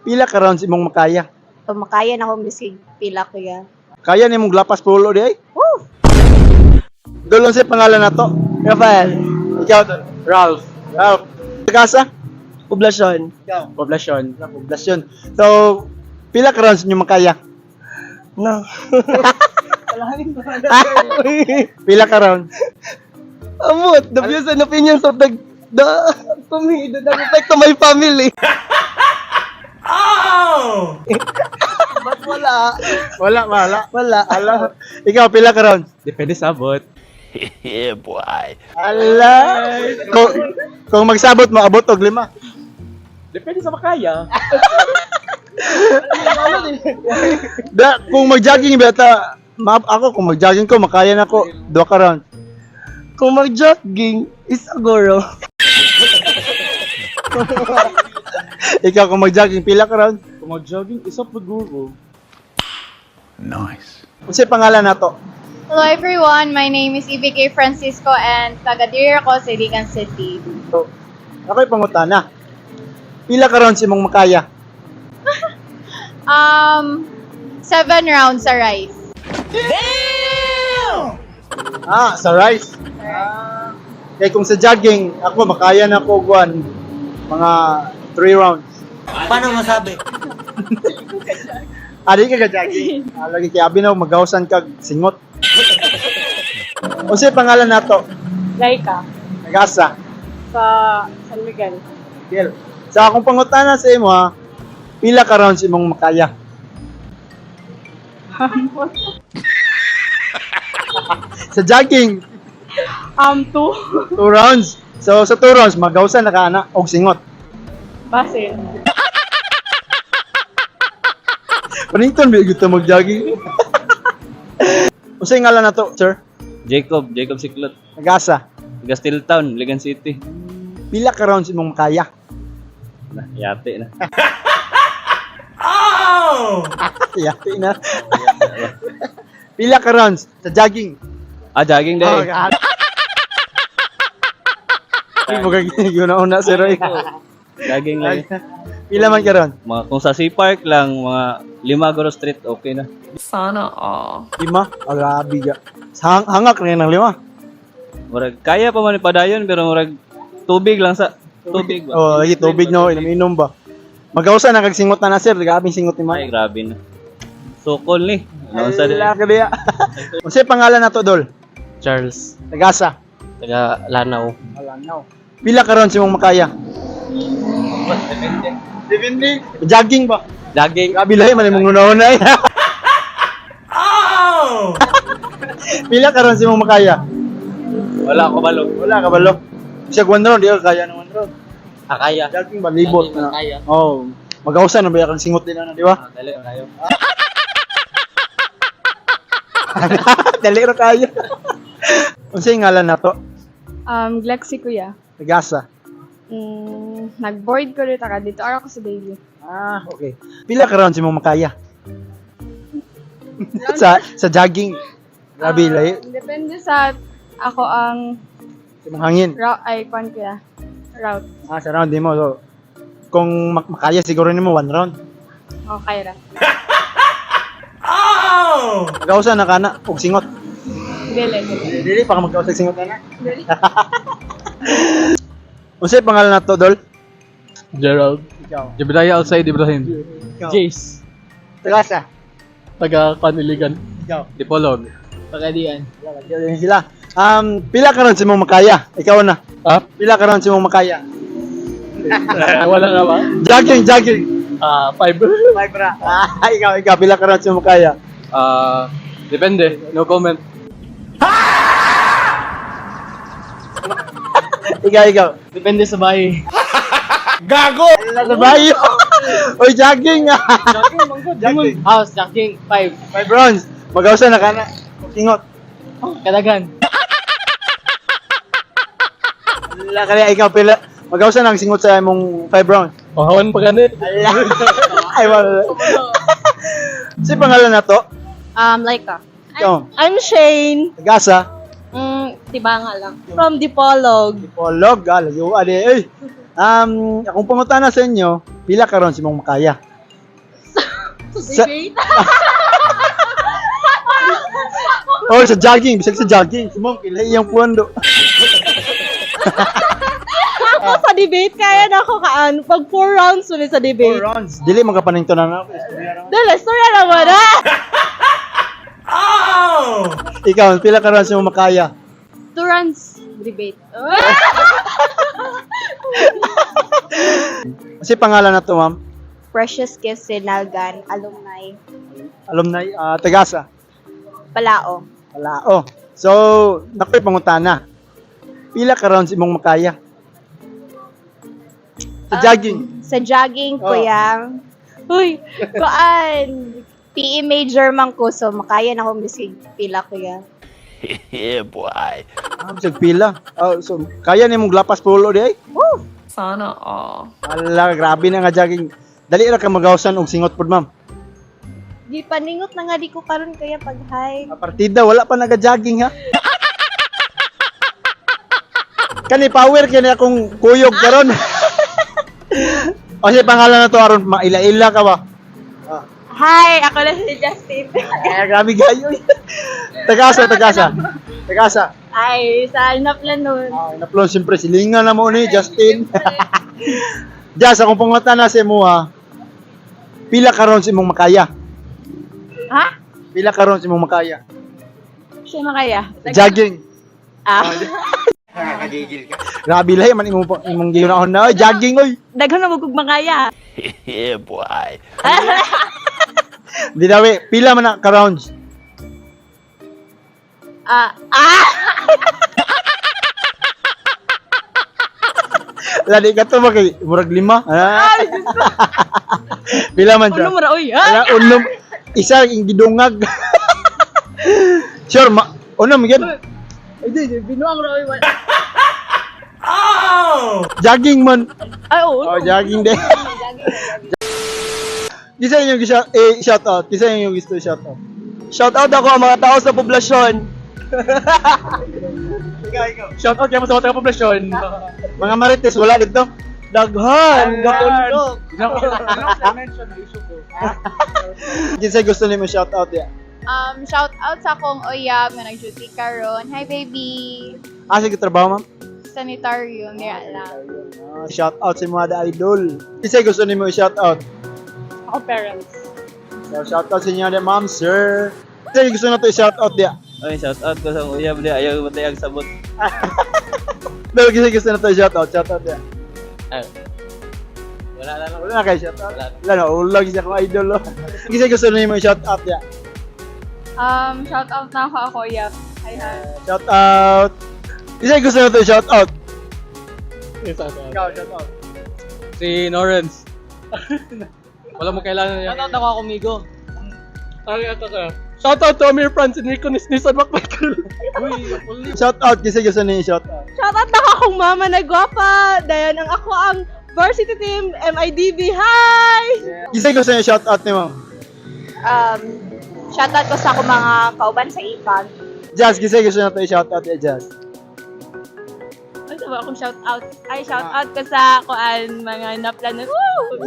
Pila ka rounds imong makaya? Tumakayan ako bisig pila ko ya. Kaya nimong glapas pulo di ay? Woo! Dulong sa pangalan na to. Rafael. Ikaw to. Ralph. Ralph. Tagasa? Poblasyon. Ikaw. Poblasyon. Sa poblasyon. So, pila ka rounds nyo makaya? No. Pila ka rounds? Amot, the views and opinions of the to me, do not affect to my family. Oh! Ba't wala? Wala. Wala. Ikaw, pila ka rounds? Depende sa abot. Ala. Kung magsabot mo, abot og 5. Depende sa makaya. Kung mag-jogging beta, ako kung mag-jogging ko, makaya na ko 2 ka rounds. Kung mag-jogging, is agoro. Ikaw kung mag-jogging, pila ka rounds? Kung mag-jogging, isa pa guro. Kasi pangalan na to. Hello everyone, my name is EBK Francisco and taga-diri ako sa Iligan City. So, ako'y pangutana. Pila ka rounds imong makaya? 7 rounds sa rice. Sa rice. Kaya kung sa jogging, ako makaya na ko guwan mga 3 rounds. Paano masabi? Di ka jogging. Lagi kaya abinaw magawasan kag singot. Kasi pangalan na to. Laika. Nagasa. Sa San Miguel. Gil. Sa akong pangutana sa imo ha, pila ka rounds imong makaya? Sa jogging, 2. 2 rounds. So sa 2 rounds, magawasan na ka na og singot. Basin. Panington ba gusto mag-jogging? Usay ngalan na to, sir? Jacob Siklot. Nagasa. Taga Steel Town, Ligan City. Pila ka rounds imong makaya? Yate na. Yati na. Pila ka rounds sa jogging? Jogging Oh, day. God. Ay, magaging yun na una, sir. Jogging lang. Pila man ka ron? Mga, kung sa Sea Park lang, mga 5 Goro Street, okay na. 5? Grabe ka. Hangak rin ng 5. Murag, kaya pa man ipadayon, pero murag, tubig lang sa, tubig ba? Oh, lagi tubig no, inom ba? Magausa na kag singot na sir, grabing singot ni Ay, Mike. grabe na. Sukol ni. Ano sa Wala ka diya. Unsay pangalan na to, Dol? Charles. Tagasa. Taga Lanao. Malanaw. Pila ka rounds imong makaya? Depende. Jogging ba? Jogging. Grabe lahi man imong una-una. Pila ka rounds imong makaya? Wala ko balog. Wala ka balo. Siya 1 round, di ka kaya ng 1 round. Kaya. Jogging ba libot na. Kaya. Oh, magausa na ba kang singot din na, di ba? Dali, kayo. Dali ra kayo. Unsay ngalan na to? Glexi kuya. Tagasa. Nag-board ko rin taka dito. Ara ko sa daily. Okay. Pila ka rounds imong makaya? sa jogging. Grabe lahi. Depende sa ako ang Imong hangin. kwan kuya. Route. Sa round din mo. So, kung makaya siguro nimo 1 round. Okay ra. Magausa na kana og singot. Dili. Dili pa ka magausa og singot na. Unsay pangalan na to, Dol? Gerald. Ikaw. Jebediah outside Ibrahim. Ikaw. Jace. Tagasa. Taga Paniligan. Ikaw. Dipolog. Taga Dian. Yan sila. Pila ka rounds imong makaya? Ikaw na. Pila ka rounds imong makaya? Wala na ba? Jogging. 5. Bra. Ikaw, pila ka rounds imong makaya? Depende. No comment. Ikaw. Depende sa bahay. Wala sa bayo. Oy, jogging. Jogging. House, jogging, 5. 5 rounds. Magausa na kana. Singot. Kadagan. Wala kaya ikaw pila. Magausa na ang singot sa imong 5 rounds. Hawan pa ganit. Ay, wala. Si pangalan na to? Laika. Ikaw. I'm Shane. Tagasa. Tibanga lang. From Dipolog. Polog. Layo. Ade. Akong pangutana sa inyo, pila ka rounds imong makaya? Sa, oh, sa jogging. Bisag sa jogging. Sumong, ilay yung puwando. Ako sa debate, kaya na ako kaan. Pag 4 rounds ulit sa 4 debate. rounds. Dili, magkapaning to na ako. Dala, storya naman ha! Ikaw, pila ka rounds mo makaya? 2 runs debate. Kasi pangalan na to, ma'am? Precious Gifts Sinalgan, alumni, Alumni, Tagasa. Palao. Wala. Oh. So, nakoy pangutana. Pila ka rounds imong makaya? Sa jogging. Sa jogging, Oh. kuya. Uy, kuan. PE major man ko, so makaya na akong bisig pila, kuya. Bisag pila. Oh, so, kaya ni mong glapas pulo di ay? Sana all. Ala, grabe na nga jogging. Dali ra ka magawsan og singot pod, ma'am. Di paningot na nga di ko karon kaya pag high. Sa partida, wala pa naga-jogging, ha? Kani power kini akong kuyog karon. O siya pangalan na to aron maila-ila ka ba? Hi, ako na si Justin. Ay, grabe gayo. Tagasa. Ay, saan na planon? Naplon siyempre silingan na mo ni Justin. Jas, akong pangutan na sa imo ha. Pila ka rounds imong makaya? Ha? Pila ka rounds imong makaya? Siya makaya. Jogging. Ah. Grabe lahi man imong gihunahon na. Oy, jogging oy. Daghan na magug makaya. Di daw pila man na ka rounds? Ladi ka to ba kay murag 5? Pila man siya? Ano mo ra, uy, ha? Wala unom. Isa yung gidungag. Sure, unom yan. Hindi, binuang ra, uy. Jogging man. Ay, oo. Oh, jogging din. Kisa yung shout out. Kisa yung gusto shout out. Shout out ako mga tao sa poblasyon. Shout out kaya mo sa mga populasyon. Mga marites, wala dito. Daghan, gakundok. Kisa gusto niyo shout out ya. Shout out sa akong uyab nga nag-duty karon. Hi baby. Asa ka trabaho, ma'am? Sanitarium nira lang. Shout out sa mga idol. Kisa gusto niyo shout out. Ako parents. So, shout out sa inyo na ma'am, sir. Kisa gusto na to shout out dia. Ay, shout out ko sa uyab di ayaw matayag sabot. Pero kisa gusto na to shout out dia. Wala na lang. Wala na kayo shout out. Wala. Wala na, ulag siya kong idol. Oh. Kisa gusto niyo shout out dia. Shout out na ako, yeah. Hi. Shout out. Isa gusto na to shout out. Shout out. Ikaw, shout out. Si Lawrence. Wala mo kailangan niya. Shout out ako amigo. Shout out to Amir Franz and Rico Nisnisan Macmichael. Shout out kasi gusto niyo shout out. Shoutout na akong mama na gwapa. Dayan ang ako ang varsity team, MIDB. Hi! Isa gusto niyo shout out ni ma'am. Shoutout ko sa akong mga kauban sa IPAG. Jazz, kasi gusto na to shout out ni Jazz. Ano ba akong shout out? Ay, shout out ko sa kuan mga naplan. Woo!